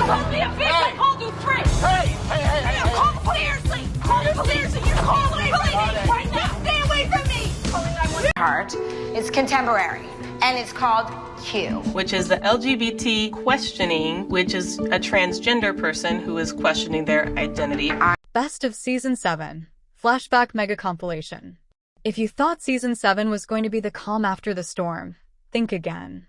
called me a bitch. I called you three. Hey. Call seriously. Call seriously. You're calling police right now. Stay away from me. Heart. It's contemporary, and it's called Q, which is the LGBT questioning, which is a transgender person who is questioning their identity. Best of Season 7. Flashback Mega Compilation. If you thought Season 7 was going to be the calm after the storm, think again.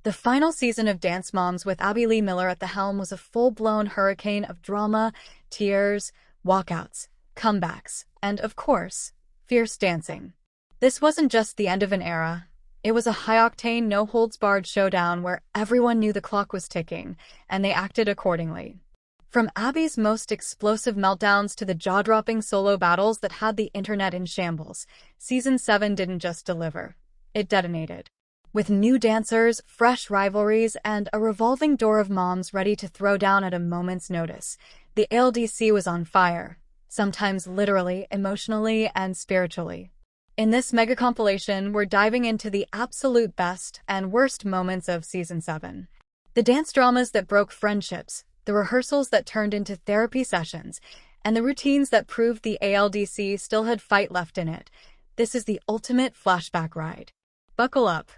The final season of Dance Moms with Abby Lee Miller at the helm was a full-blown hurricane of drama, tears, walkouts, comebacks, and, of course, fierce dancing. This wasn't just the end of an era. It was a high-octane, no-holds-barred showdown where everyone knew the clock was ticking, and they acted accordingly. From Abby's most explosive meltdowns to the jaw-dropping solo battles that had the internet in shambles, Season 7 didn't just deliver. It detonated. With new dancers, fresh rivalries, and a revolving door of moms ready to throw down at a moment's notice, the ALDC was on fire, sometimes literally, emotionally, and spiritually. In this mega compilation, we're diving into the absolute best and worst moments of Season 7. The dance dramas that broke friendships, the rehearsals that turned into therapy sessions, and the routines that proved the ALDC still had fight left in it. This is the ultimate flashback ride. Buckle up.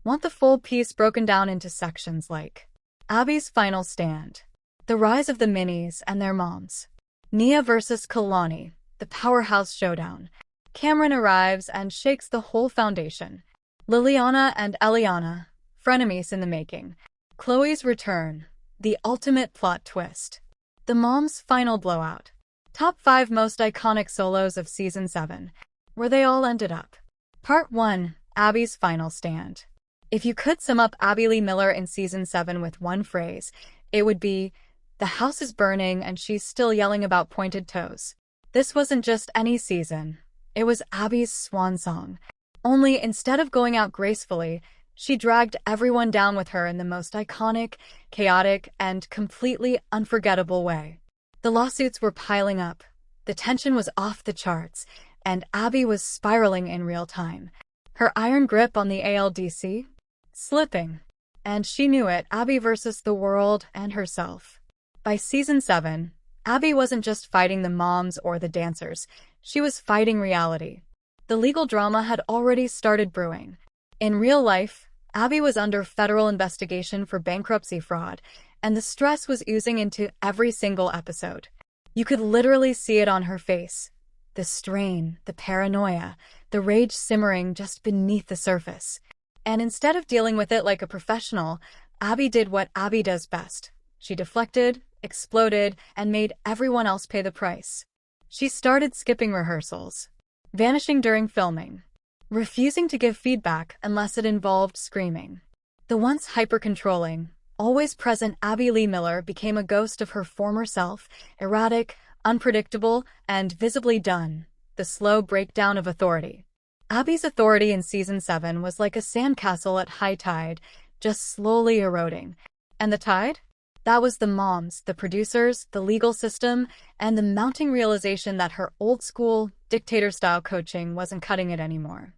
Want the full piece broken down into sections like Abby's final stand, the rise of the minis and their moms, Nia versus Kalani, the powerhouse showdown, Cameron arrives and shakes the whole foundation, Liliana and Eliana, frenemies in the making, Chloe's return, the ultimate plot twist, the moms' final blowout, top 5 most iconic solos of Season 7, where they all ended up. Part 1, Abby's final stand. If you could sum up Abby Lee Miller in Season 7 with one phrase, it would be, the house is burning and she's still yelling about pointed toes. This wasn't just any season. It was Abby's swan song. Only instead of going out gracefully, she dragged everyone down with her in the most iconic, chaotic, and completely unforgettable way. The lawsuits were piling up, the tension was off the charts, and Abby was spiraling in real time. Her iron grip on the ALDC? Slipping. And she knew it, Abby versus the world and herself. By Season 7, Abby wasn't just fighting the moms or the dancers, she was fighting reality. The legal drama had already started brewing. In real life, Abby was under federal investigation for bankruptcy fraud, and the stress was oozing into every single episode. You could literally see it on her face. The strain, the paranoia, the rage simmering just beneath the surface. And instead of dealing with it like a professional, Abby did what Abby does best. She deflected, exploded, and made everyone else pay the price. She started skipping rehearsals, vanishing during filming, refusing to give feedback unless it involved screaming. The once hyper-controlling, always present Abby Lee Miller became a ghost of her former self, erratic, unpredictable, and visibly done, the slow breakdown of authority. Abby's authority in Season 7 was like a sandcastle at high tide, just slowly eroding. And the tide? That was the moms, the producers, the legal system, and the mounting realization that her old-school, dictator-style coaching wasn't cutting it anymore.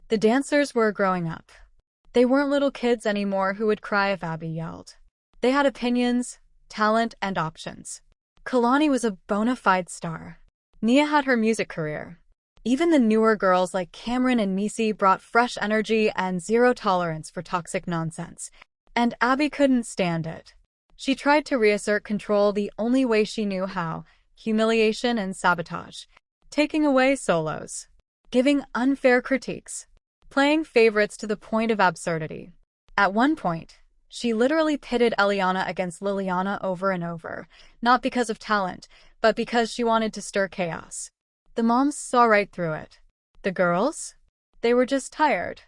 The dancers were growing up. They weren't little kids anymore who would cry if Abby yelled. They had opinions, talent, and options. Kalani was a bona fide star. Nia had her music career. Even the newer girls like Cameron and Missy brought fresh energy and zero tolerance for toxic nonsense. And Abby couldn't stand it. She tried to reassert control the only way she knew how, humiliation and sabotage. Taking away solos. Giving unfair critiques. Playing favorites to the point of absurdity. At one point, she literally pitted Eliana against Liliana over and over, not because of talent, but because she wanted to stir chaos. The moms saw right through it. The girls? They were just tired.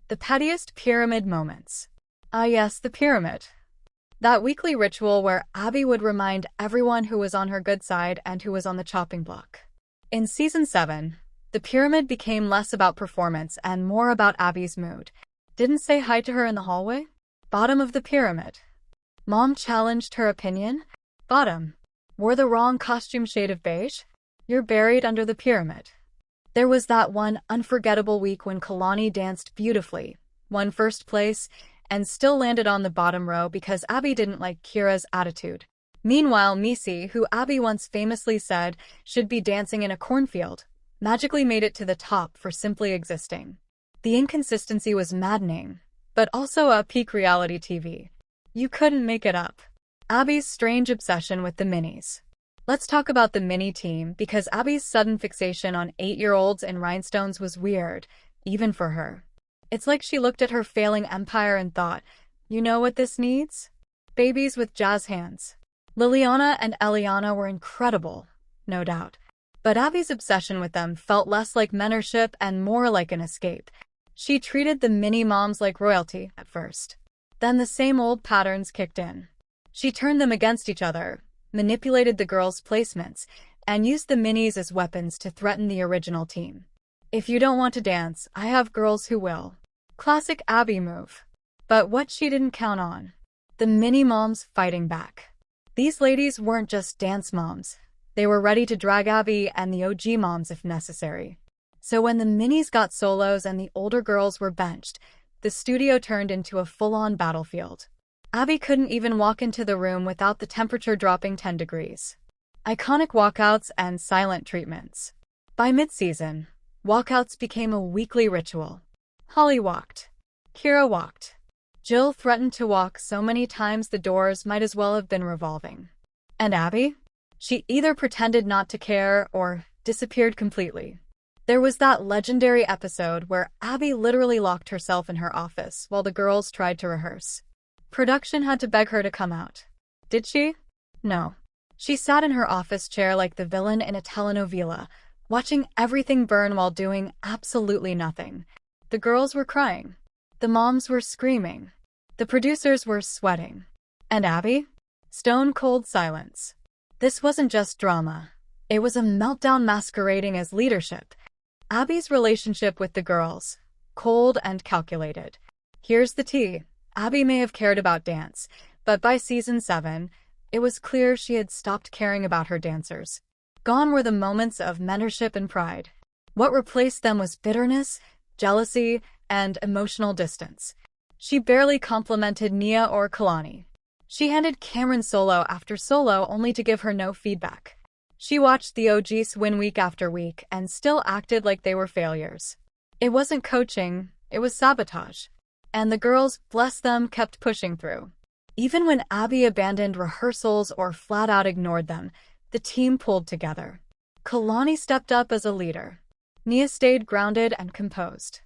The pettiest pyramid moments. Ah yes, the pyramid. That weekly ritual where Abby would remind everyone who was on her good side and who was on the chopping block. In Season 7, the pyramid became less about performance and more about Abby's mood. Didn't say hi to her in the hallway? Bottom of the pyramid. Mom challenged her opinion? Bottom. Wore the wrong costume shade of beige? You're buried under the pyramid. There was that one unforgettable week when Kalani danced beautifully, won first place, and still landed on the bottom row because Abby didn't like Kira's attitude. Meanwhile, Missy, who Abby once famously said should be dancing in a cornfield, magically made it to the top for simply existing. The inconsistency was maddening, but also a peak reality TV. You couldn't make it up. Abby's strange obsession with the minis. Let's talk about the mini team, because Abby's sudden fixation on 8-year-olds and rhinestones was weird, even for her. It's like she looked at her failing empire and thought, you know what this needs? Babies with jazz hands. Liliana and Eliana were incredible, no doubt. But Abby's obsession with them felt less like mentorship and more like an escape. She treated the mini-moms like royalty at first. Then the same old patterns kicked in. She turned them against each other, manipulated the girls' placements, and used the minis as weapons to threaten the original team. If you don't want to dance, I have girls who will. Classic Abby move. But what she didn't count on: the mini-moms fighting back. These ladies weren't just dance moms. They were ready to drag Abby and the OG moms if necessary. So when the minis got solos and the older girls were benched, the studio turned into a full-on battlefield. Abby couldn't even walk into the room without the temperature dropping 10 degrees. Iconic walkouts and silent treatments. By mid-season, walkouts became a weekly ritual. Holly walked. Kira walked. Jill threatened to walk so many times the doors might as well have been revolving. And Abby? She either pretended not to care or disappeared completely. There was that legendary episode where Abby literally locked herself in her office while the girls tried to rehearse. Production had to beg her to come out. Did she? No. She sat in her office chair like the villain in a telenovela, watching everything burn while doing absolutely nothing. The girls were crying. The moms were screaming. The producers were sweating. And Abby? Stone cold silence. This wasn't just drama. It was a meltdown masquerading as leadership. Abby's relationship with the girls, cold and calculated. Here's the tea. Abby may have cared about dance, but by season 7, it was clear she had stopped caring about her dancers. Gone were the moments of mentorship and pride. What replaced them was bitterness, jealousy, and emotional distance. She barely complimented Nia or Kalani. She handed Cameron solo after solo only to give her no feedback. She watched the OGs win week after week and still acted like they were failures. It wasn't coaching, it was sabotage. And the girls, bless them, kept pushing through. Even when Abby abandoned rehearsals or flat out ignored them, the team pulled together. Kalani stepped up as a leader. Nia stayed grounded and composed.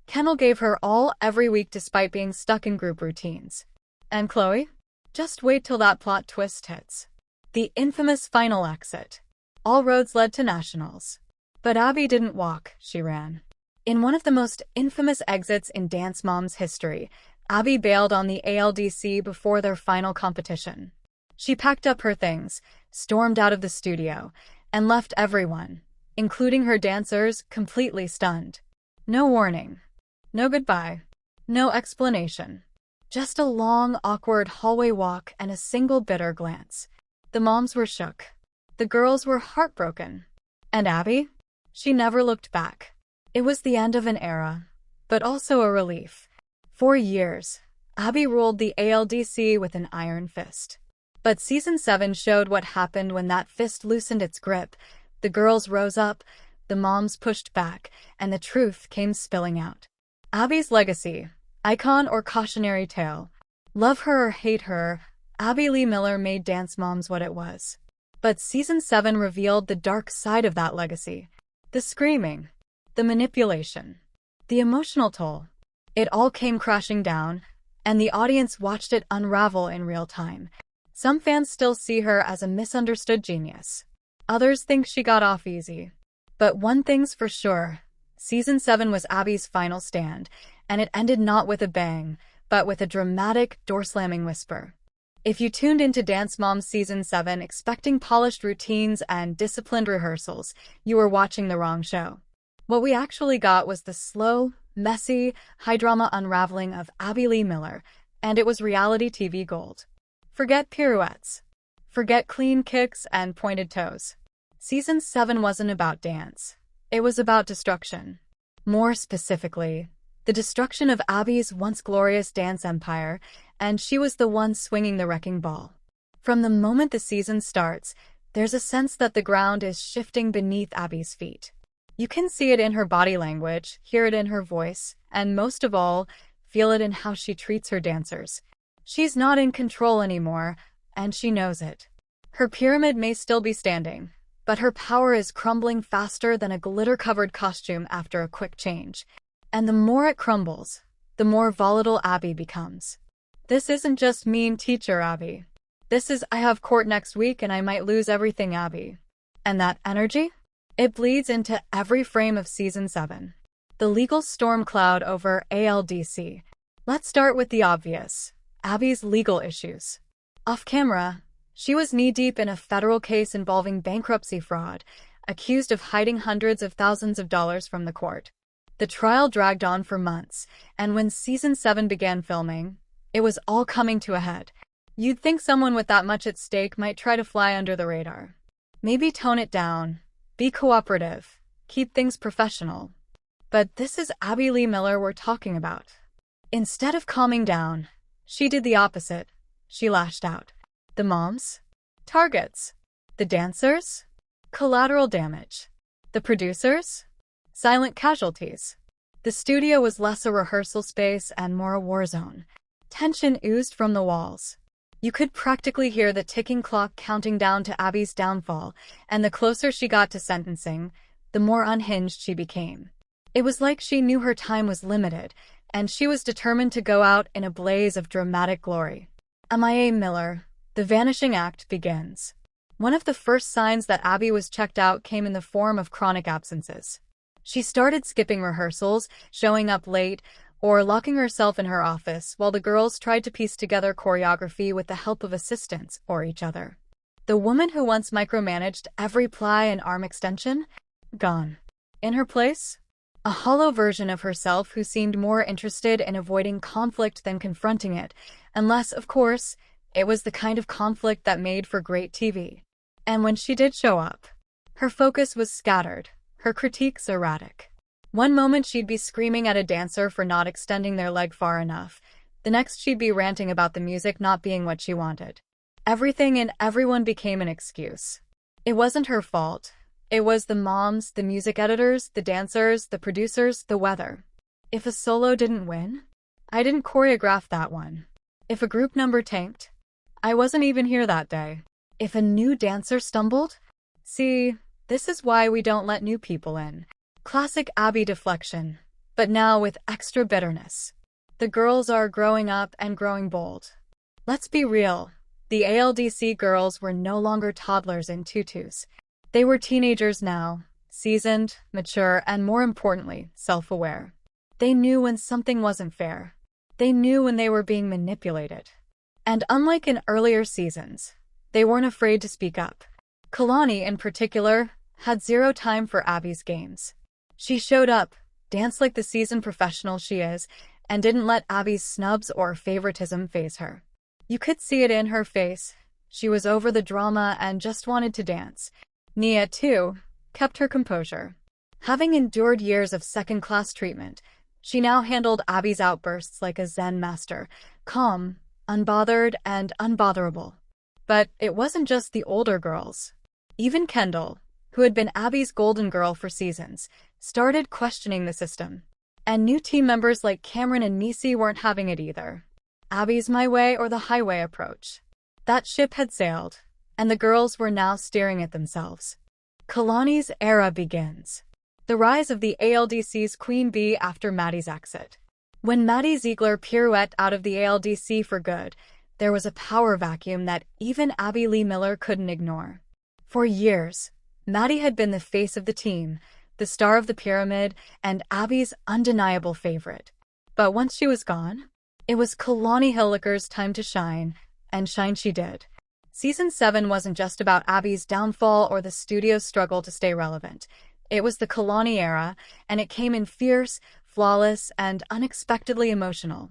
Kendall gave her all every week despite being stuck in group routines. And Chloe? Just wait till that plot twist hits. The infamous final exit. All roads led to nationals. But Abby didn't walk, she ran. In one of the most infamous exits in Dance Mom's history, Abby bailed on the ALDC before their final competition. She packed up her things, stormed out of the studio, and left everyone, including her dancers, completely stunned. No warning. No goodbye. No explanation. Just a long, awkward hallway walk and a single bitter glance. The moms were shook. The girls were heartbroken. And Abby? She never looked back. It was the end of an era, but also a relief. For years, Abby ruled the ALDC with an iron fist. But season 7 showed what happened when that fist loosened its grip. The girls rose up, the moms pushed back, and the truth came spilling out. Abby's legacy, icon or cautionary tale. Love her or hate her, Abby Lee Miller made Dance Moms what it was. But season 7 revealed the dark side of that legacy. The screaming, the manipulation, the emotional toll. It all came crashing down, and the audience watched it unravel in real time. Some fans still see her as a misunderstood genius. Others think she got off easy. But one thing's for sure, season 7 was Abby's final stand, and it ended not with a bang, but with a dramatic, door-slamming whisper. If you tuned into Dance Moms Season 7 expecting polished routines and disciplined rehearsals, you were watching the wrong show. What we actually got was the slow, messy, high-drama unraveling of Abby Lee Miller, and it was reality TV gold. Forget pirouettes. Forget clean kicks and pointed toes. Season 7 wasn't about dance. It was about destruction. More specifically, the destruction of Abby's once glorious dance empire, and she was the one swinging the wrecking ball. From the moment the season starts, there's a sense that the ground is shifting beneath Abby's feet. You can see it in her body language, hear it in her voice, and most of all, feel it in how she treats her dancers. She's not in control anymore, and she knows it. Her pyramid may still be standing, but her power is crumbling faster than a glitter-covered costume after a quick change. And the more it crumbles, the more volatile Abby becomes. This isn't just mean teacher Abby. This is I have court next week and I might lose everything Abby. And that energy? It bleeds into every frame of Season 7. The legal storm cloud over ALDC. Let's start with the obvious. Abby's legal issues. Off camera, she was knee-deep in a federal case involving bankruptcy fraud, accused of hiding hundreds of thousands of dollars from the court. The trial dragged on for months, and when Season 7 began filming, it was all coming to a head. You'd think someone with that much at stake might try to fly under the radar. Maybe tone it down, be cooperative, keep things professional. But this is Abby Lee Miller we're talking about. Instead of calming down, she did the opposite. She lashed out. The moms? Targets. The dancers? Collateral damage. The producers? Silent casualties. The studio was less a rehearsal space and more a war zone. Tension oozed from the walls. You could practically hear the ticking clock counting down to Abby's downfall, and the closer she got to sentencing, the more unhinged she became. It was like she knew her time was limited, and she was determined to go out in a blaze of dramatic glory. MIA Miller, the vanishing act begins. One of the first signs that Abby was checked out came in the form of chronic absences. She started skipping rehearsals, showing up late, or locking herself in her office while the girls tried to piece together choreography with the help of assistants or each other. The woman who once micromanaged every ply and arm extension? Gone. In her place? A hollow version of herself who seemed more interested in avoiding conflict than confronting it, unless, of course, it was the kind of conflict that made for great TV. And when she did show up, her focus was scattered, her critiques erratic. One moment she'd be screaming at a dancer for not extending their leg far enough. The next she'd be ranting about the music not being what she wanted. Everything and everyone became an excuse. It wasn't her fault. It was the moms, the music editors, the dancers, the producers, the weather. If a solo didn't win, I didn't choreograph that one. If a group number tanked, I wasn't even here that day. If a new dancer stumbled? See, this is why we don't let new people in. Classic Abby deflection, but now with extra bitterness. The girls are growing up and growing bold. Let's be real, the ALDC girls were no longer toddlers in tutus. They were teenagers now, seasoned, mature, and more importantly, self-aware. They knew when something wasn't fair. They knew when they were being manipulated. And unlike in earlier seasons, they weren't afraid to speak up. Kalani, in particular, had zero time for Abby's games. She showed up, danced like the seasoned professional she is, and didn't let Abby's snubs or favoritism faze her. You could see it in her face. She was over the drama and just wanted to dance. Nia, too, kept her composure. Having endured years of second-class treatment, she now handled Abby's outbursts like a Zen master, calm, unbothered, and unbotherable. But it wasn't just the older girls. Even Kendall, who had been Abby's golden girl for seasons, started questioning the system. And new team members like Cameron and Nisi weren't having it either. Abby's my way or the highway approach. That ship had sailed, and the girls were now staring at themselves. Kalani's era begins. The rise of the ALDC's Queen Bee after Maddie's exit. When Maddie Ziegler pirouetted out of the ALDC for good, there was a power vacuum that even Abby Lee Miller couldn't ignore. For years, Maddie had been the face of the team, the star of the pyramid, and Abby's undeniable favorite. But once she was gone, it was Kalani Hilliker's time to shine, and shine she did. Season 7 wasn't just about Abby's downfall or the studio's struggle to stay relevant. It was the Kalani era, and it came in fierce, flawless, and unexpectedly emotional.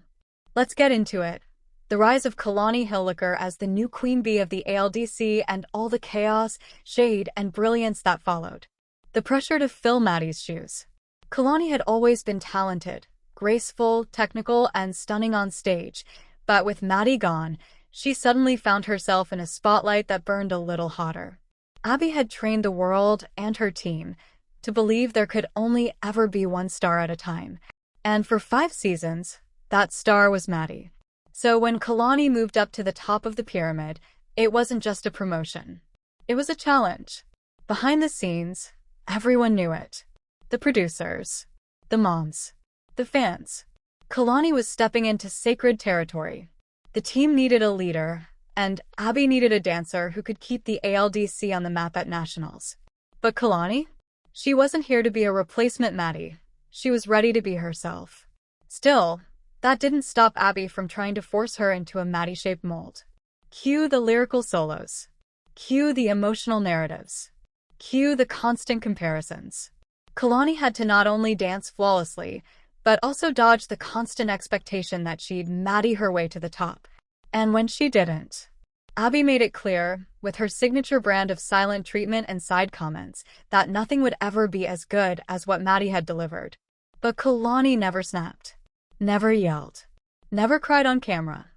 Let's get into it. The rise of Kalani Hilliker as the new queen bee of the ALDC and all the chaos, shade, and brilliance that followed. The pressure to fill Maddie's shoes. Kalani had always been talented, graceful, technical, and stunning on stage, but with Maddie gone, she suddenly found herself in a spotlight that burned a little hotter. Abby had trained the world and her team to believe there could only ever be one star at a time. And for 5 seasons, that star was Maddie. So when Kalani moved up to the top of the pyramid, it wasn't just a promotion. It was a challenge. Behind the scenes, everyone knew it. The producers, the moms, the fans. Kalani was stepping into sacred territory. The team needed a leader, and Abby needed a dancer who could keep the ALDC on the map at nationals. But Kalani? She wasn't here to be a replacement Maddie. She was ready to be herself. Still, that didn't stop Abby from trying to force her into a Maddie-shaped mold. Cue the lyrical solos. Cue the emotional narratives. Cue the constant comparisons. Kalani had to not only dance flawlessly, but also dodge the constant expectation that she'd Maddie her way to the top. And when she didn't, Abby made it clear, with her signature brand of silent treatment and side comments, that nothing would ever be as good as what Maddie had delivered. But Kalani never snapped, never yelled, never cried on camera.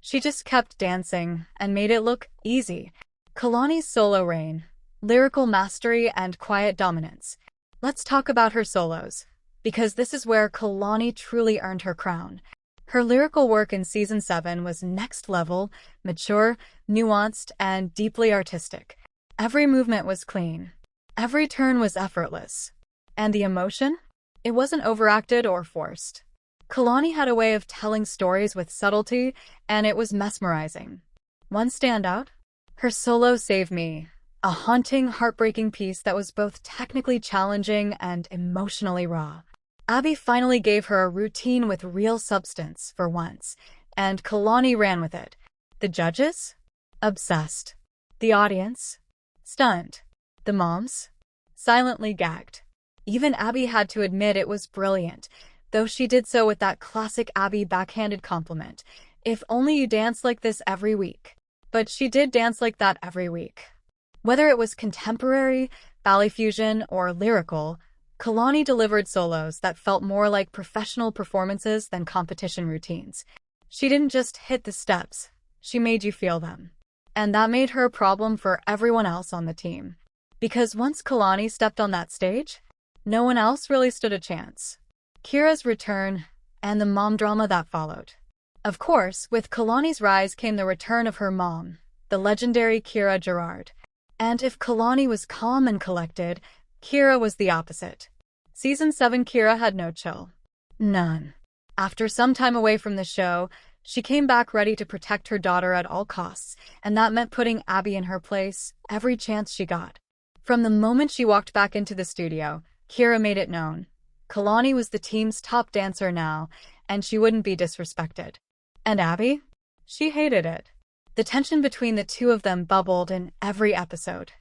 She just kept dancing and made it look easy. Kalani's solo reign, lyrical mastery, and quiet dominance. Let's talk about her solos, because this is where Kalani truly earned her crown. Her lyrical work in Season 7 was next level, mature, nuanced, and deeply artistic. Every movement was clean. Every turn was effortless. And the emotion? It wasn't overacted or forced. Kalani had a way of telling stories with subtlety, and it was mesmerizing. One standout? Her solo Save Me, a haunting, heartbreaking piece that was both technically challenging and emotionally raw. Abby finally gave her a routine with real substance for once, and Kalani ran with it. The judges? Obsessed. The audience? Stunned. The moms? Silently gagged. Even Abby had to admit it was brilliant, though she did so with that classic Abby backhanded compliment. If only you danced like this every week. But she did dance like that every week. Whether it was contemporary, ballet fusion, or lyrical, Kalani delivered solos that felt more like professional performances than competition routines. She didn't just hit the steps, she made you feel them. And that made her a problem for everyone else on the team. Because once Kalani stepped on that stage, no one else really stood a chance. Kira's return, and the mom drama that followed. Of course, with Kalani's rise came the return of her mom, the legendary Kira Gerard. And if Kalani was calm and collected, Kira was the opposite. Season 7 Kira had no chill. None. After some time away from the show, she came back ready to protect her daughter at all costs, and that meant putting Abby in her place every chance she got. From the moment she walked back into the studio, Kira made it known. Kalani was the team's top dancer now, and she wouldn't be disrespected. And Abby? She hated it. The tension between the two of them bubbled in every episode.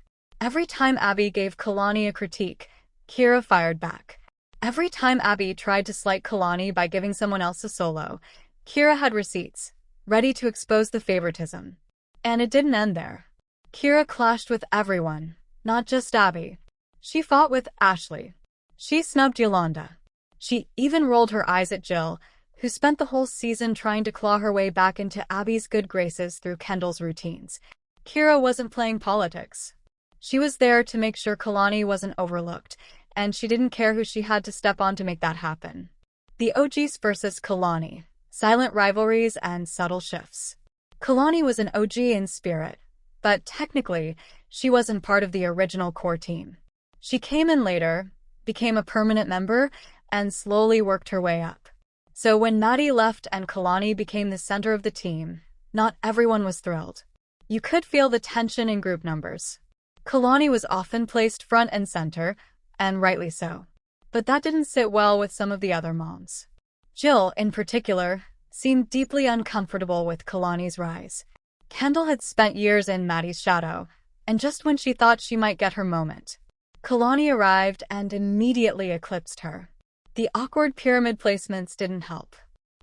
Every time Abby gave Kalani a critique, Kira fired back. Every time Abby tried to slight Kalani by giving someone else a solo, Kira had receipts, ready to expose the favoritism. And it didn't end there. Kira clashed with everyone, not just Abby. She fought with Ashley. She snubbed Yolanda. She even rolled her eyes at Jill, who spent the whole season trying to claw her way back into Abby's good graces through Kendall's routines. Kira wasn't playing politics. She was there to make sure Kalani wasn't overlooked, and she didn't care who she had to step on to make that happen. The OGs versus Kalani. Silent rivalries and subtle shifts. Kalani was an OG in spirit, but technically, she wasn't part of the original core team. She came in later, became a permanent member, and slowly worked her way up. So when Maddie left and Kalani became the center of the team, not everyone was thrilled. You could feel the tension in group numbers. Kalani was often placed front and center, and rightly so. But that didn't sit well with some of the other moms. Jill, in particular, seemed deeply uncomfortable with Kalani's rise. Kendall had spent years in Maddie's shadow, and just when she thought she might get her moment, Kalani arrived and immediately eclipsed her. The awkward pyramid placements didn't help.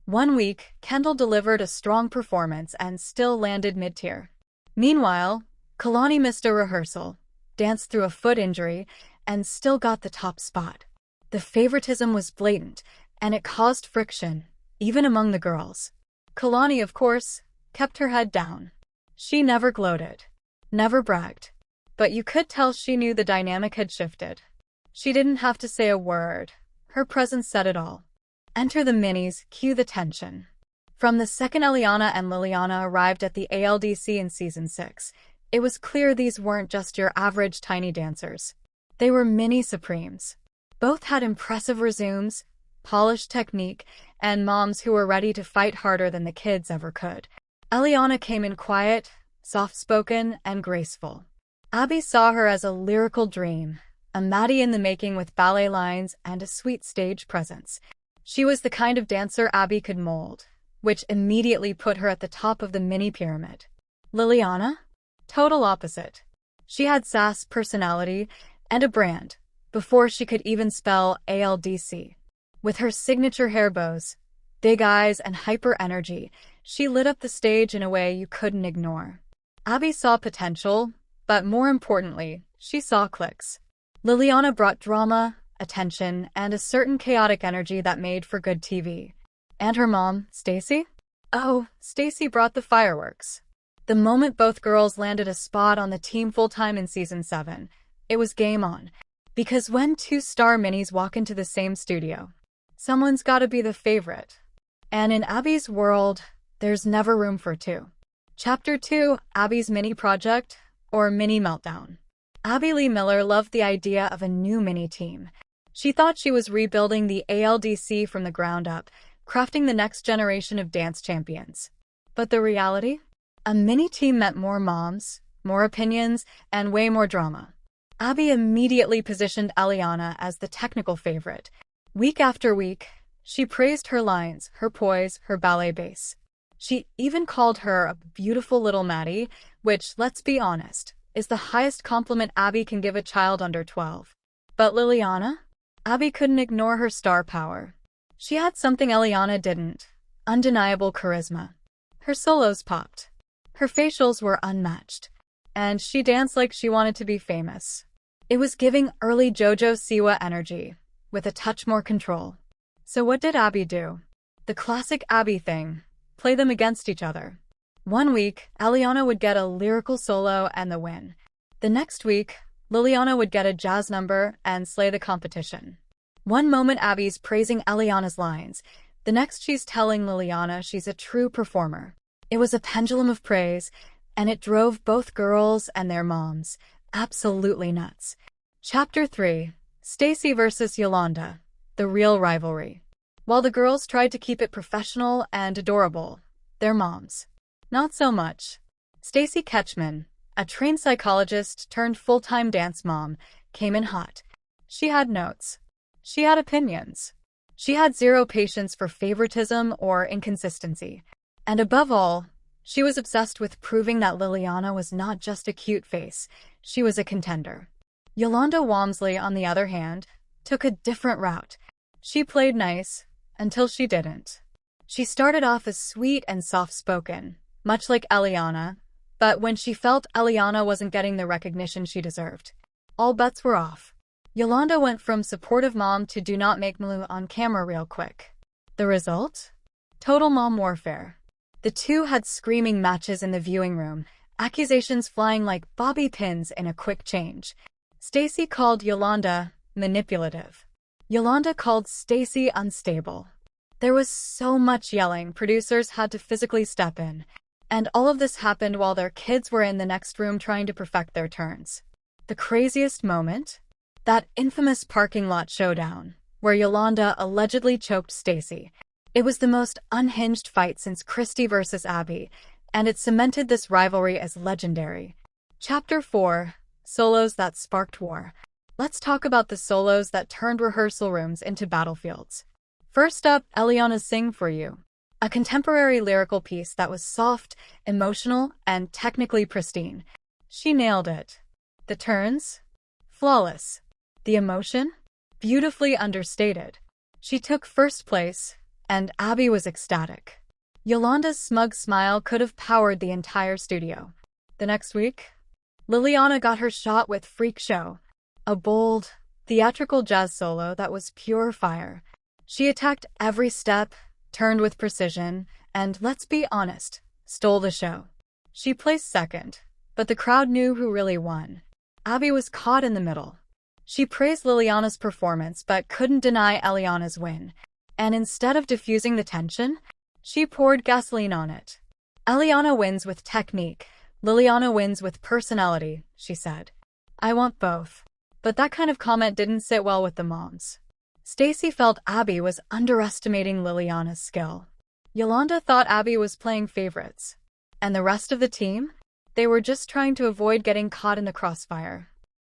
One week, Kendall delivered a strong performance and still landed mid-tier. Meanwhile, Kalani missed a rehearsal, danced through a foot injury, and still got the top spot. The favoritism was blatant, and it caused friction, even among the girls. Kalani, of course, kept her head down. She never gloated, never bragged, but you could tell she knew the dynamic had shifted. She didn't have to say a word. Her presence said it all. Enter the minis, cue the tension. From the second Eliana and Liliana arrived at the ALDC in Season 6, it was clear these weren't just your average tiny dancers. They were mini supremes. Both had impressive resumes, polished technique, and moms who were ready to fight harder than the kids ever could. Eliana came in quiet, soft-spoken, and graceful. Abby saw her as a lyrical dream, a Maddie in the making with ballet lines and a sweet stage presence. She was the kind of dancer Abby could mold, which immediately put her at the top of the mini pyramid. Liliana? Total opposite. She had sass, personality, and a brand, before she could even spell ALDC. With her signature hair bows, big eyes, and hyper energy, she lit up the stage in a way you couldn't ignore. Abby saw potential, but more importantly, she saw clicks. Liliana brought drama, attention, and a certain chaotic energy that made for good TV. And her mom, Stacy? Oh, Stacy brought the fireworks. The moment both girls landed a spot on the team full-time in Season 7, it was game on. Because when two star minis walk into the same studio, someone's gotta be the favorite. And in Abby's world, there's never room for two. Chapter 2, Abby's Mini Project, or Mini Meltdown. Abby Lee Miller loved the idea of a new mini team. She thought she was rebuilding the ALDC from the ground up, crafting the next generation of dance champions. But the reality? A mini team meant more moms, more opinions, and way more drama. Abby immediately positioned Eliana as the technical favorite. Week after week, she praised her lines, her poise, her ballet base. She even called her a beautiful little Maddie, which, let's be honest, is the highest compliment Abby can give a child under 12. But Liliana? Abby couldn't ignore her star power. She had something Eliana didn't: undeniable charisma. Her solos popped. Her facials were unmatched. And she danced like she wanted to be famous. It was giving early JoJo Siwa energy, with a touch more control. So what did Abby do? The classic Abby thing: play them against each other. One week, Eliana would get a lyrical solo and the win. The next week, Liliana would get a jazz number and slay the competition. One moment Abby's praising Eliana's lines, the next she's telling Liliana she's a true performer. It was a pendulum of praise, and it drove both girls and their moms absolutely nuts. Chapter 3, Stacy versus Yolanda, the real rivalry. While the girls tried to keep it professional and adorable, their moms, not so much. Stacy Ketchman, a trained psychologist turned full-time dance mom, came in hot. She had notes. She had opinions. She had zero patience for favoritism or inconsistency. And above all, she was obsessed with proving that Liliana was not just a cute face, she was a contender. Yolanda Walmsley, on the other hand, took a different route. She played nice, until she didn't. She started off as sweet and soft-spoken, much like Eliana, but when she felt Eliana wasn't getting the recognition she deserved, all bets were off. Yolanda went from supportive mom to do not make Malu on camera real quick. The result? Total mom warfare. The two had screaming matches in the viewing room, accusations flying like bobby pins in a quick change. Stacy called Yolanda manipulative. Yolanda called Stacy unstable. There was so much yelling, producers had to physically step in. And all of this happened while their kids were in the next room trying to perfect their turns. The craziest moment? That infamous parking lot showdown, where Yolanda allegedly choked Stacy. It was the most unhinged fight since Christy versus Abby, and it cemented this rivalry as legendary. Chapter 4, Solos that Sparked War. Let's talk about the solos that turned rehearsal rooms into battlefields. First up, Eliana's Sing For You, a contemporary lyrical piece that was soft, emotional, and technically pristine. She nailed it. The turns? Flawless. The emotion? Beautifully understated. She took first place, and Abby was ecstatic. Yolanda's smug smile could have powered the entire studio. The next week, Liliana got her shot with Freak Show, a bold, theatrical jazz solo that was pure fire. She attacked every step, turned with precision, and let's be honest, stole the show. She placed second, but the crowd knew who really won. Abby was caught in the middle. She praised Liliana's performance but couldn't deny Eliana's win, and instead of diffusing the tension, she poured gasoline on it. Eliana wins with technique. Liliana wins with personality, she said. I want both. But that kind of comment didn't sit well with the moms. Stacy felt Abby was underestimating Liliana's skill. Yolanda thought Abby was playing favorites. And the rest of the team? They were just trying to avoid getting caught in the crossfire.